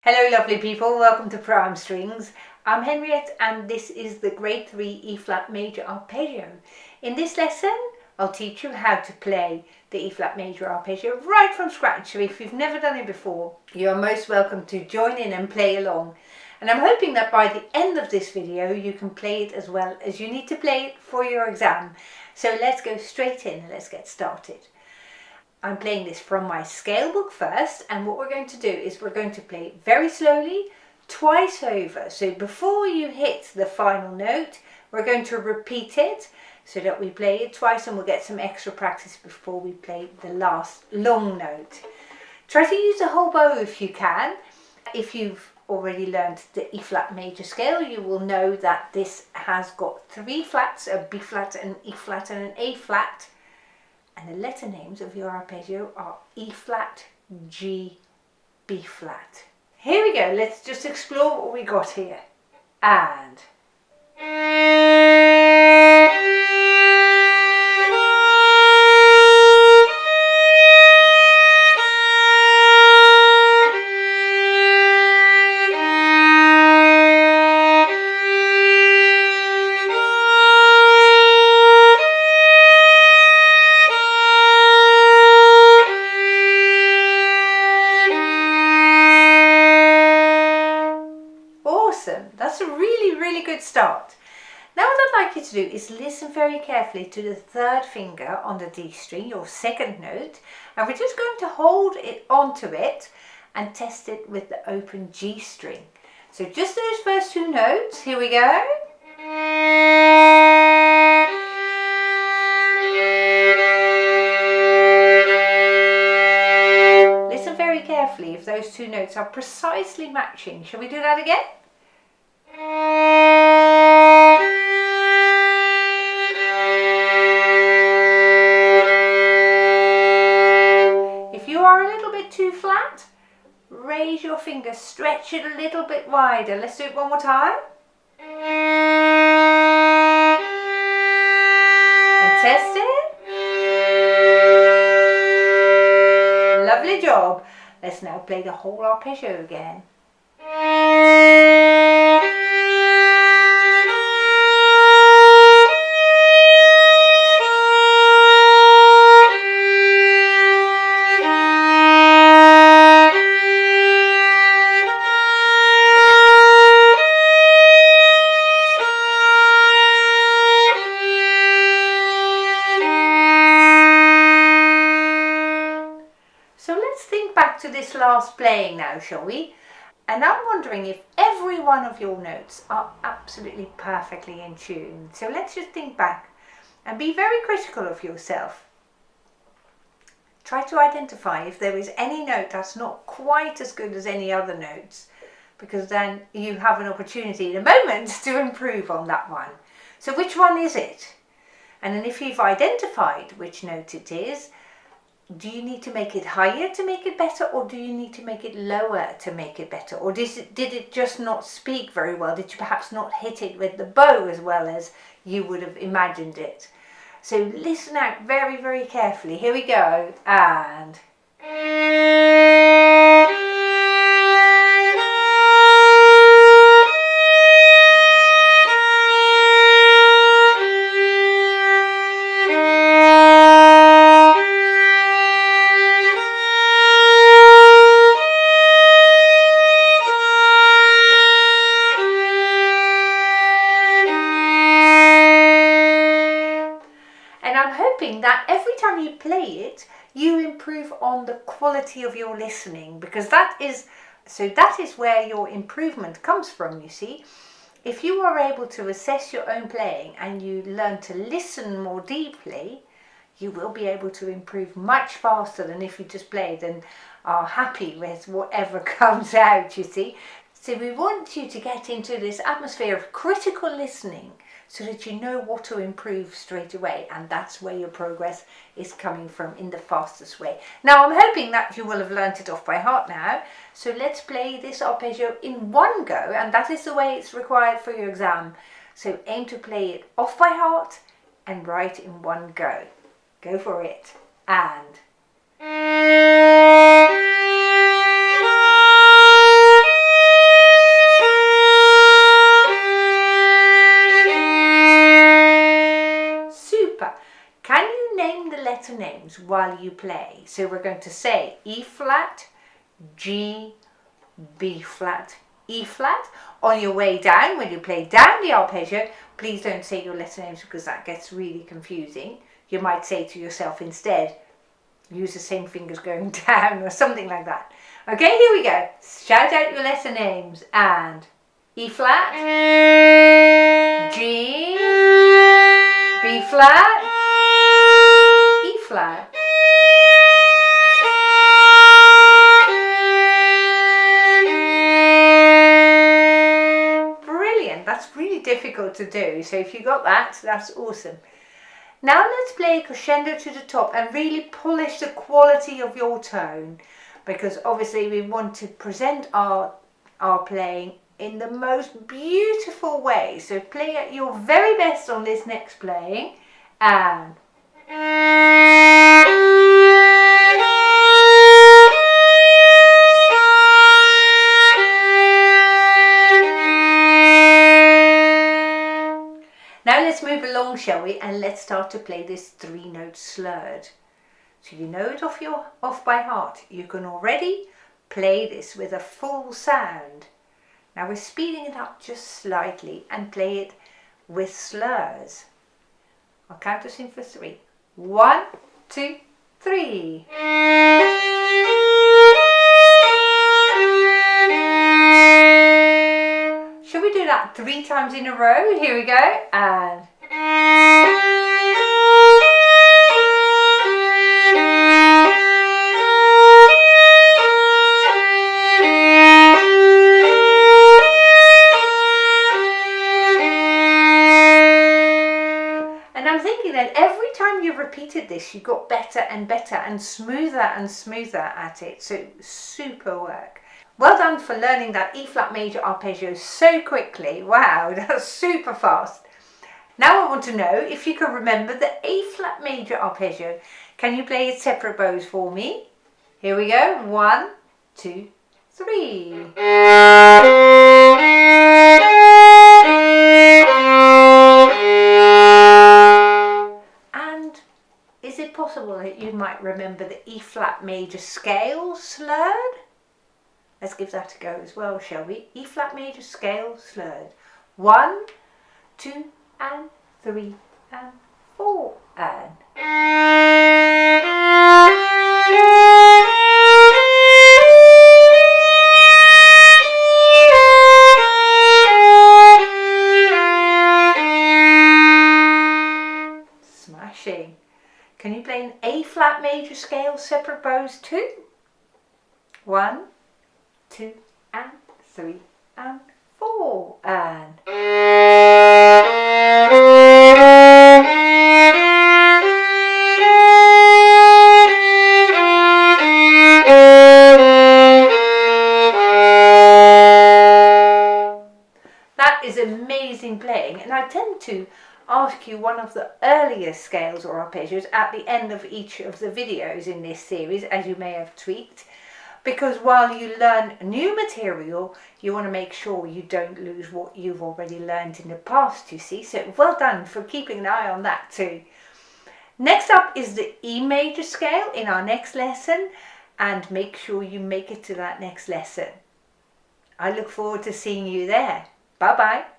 Hello lovely people, welcome to Prime Strings. I'm Henriette and this is the Grade 3 E-flat major arpeggio. In this lesson I'll teach you how to play the E-flat major arpeggio right from scratch. So if you've never done it before, you're most welcome to join in and play along. And I'm hoping that by the end of this video you can play it as well as you need to play it for your exam. So let's go straight in and let's get started. I'm playing this from my scale book first, and what we're going to do is we're going to play it very slowly, twice over. So before you hit the final note, we're going to repeat it so that we play it twice and we'll get some extra practice before we play the last long note. Try to use the whole bow if you can. If you've already learned the E-flat major scale, you will know that this has got 3 flats, a B flat, an E flat and an A flat. And the letter names of your arpeggio are E flat, G, B flat. Here we go, let's just explore what we got here. And. That's a really good start. Now what I'd like you to do is listen very carefully to the 3rd finger on the D string, your 2nd note, and we're just going to hold it onto it and test it with the open G string. So just those first 2 notes, here we go. Listen very carefully if those 2 notes are precisely matching. Shall we do that again? If you are a little bit too flat, raise your finger, stretch it a little bit wider. Let's do it one more time. And test it. Lovely job. Let's now play the whole arpeggio again. To this last playing now, shall we? And I'm wondering if every one of your notes are absolutely perfectly in tune. So let's just think back and be very critical of yourself. Try to identify if there is any note that's not quite as good as any other notes, because then you have an opportunity in a moment to improve on that one. So which one is it? And then if you've identified which note it is, do you need to make it higher to make it better, or do you need to make it lower to make it better? Or did it just not speak very well? Did you perhaps not hit it with the bow as well as you would have imagined it? So listen out very carefully. Here we go. And. That every time you play it, you improve on the quality of your listening, because that is where your improvement comes from, you see. If you are able to assess your own playing and you learn to listen more deeply, you will be able to improve much faster than if you just played and are happy with whatever comes out, you see. So we want you to get into this atmosphere of critical listening so that you know what to improve straight away, and that's where your progress is coming from in the fastest way. Now I'm hoping that you will have learnt it off by heart now, so let's play this arpeggio in one go, and that is the way it's required for your exam. So aim to play it off by heart and right in one go. Go for it. And names while you play. So we're going to say E flat, G, B flat, E flat. On your way down, when you play down the arpeggio, please don't say your letter names because that gets really confusing. You might say to yourself instead, use the same fingers going down or something like that. Okay, here we go. Shout out your letter names. And E flat, G, B flat, E flat. Brilliant, that's really difficult to do. So if you got that, that's awesome. Now let's play crescendo to the top and really polish the quality of your tone, because obviously we want to present our playing in the most beautiful way. So play at your very best on this next playing. And now let's move along, shall we? And let's start to play this 3-note slurred. So you know it off by heart. You can already play this with a full sound. Now we're speeding it up just slightly and play it with slurs. I'll count us in for 3. 1, 2, 3. Shall we do that 3 times in a row? Here we go. And I'm thinking that every time you repeated this, you got better and better and smoother at it. So super work. Well done for learning that E flat major arpeggio so quickly. Wow, that's super fast. Now I want to know if you can remember the A flat major arpeggio. Can you play it separate bows for me? Here we go. 1, 2, 3. And is it possible that you might remember the E flat major scale slurred? Let's give that a go as well, shall we? E flat major scale slurred. 1, 2, and 3, and 4, and. Smashing. Can you play an A flat major scale separate bows too? 1, 2, and 3, and 4, and. That is amazing playing, and I tend to ask you one of the earliest scales or arpeggios at the end of each of the videos in this series, as you may have tweaked. Because while you learn new material, you want to make sure you don't lose what you've already learned in the past, you see. So well done for keeping an eye on that too. Next up is the E major scale in our next lesson, and make sure you make it to that next lesson. I look forward to seeing you there. Bye bye.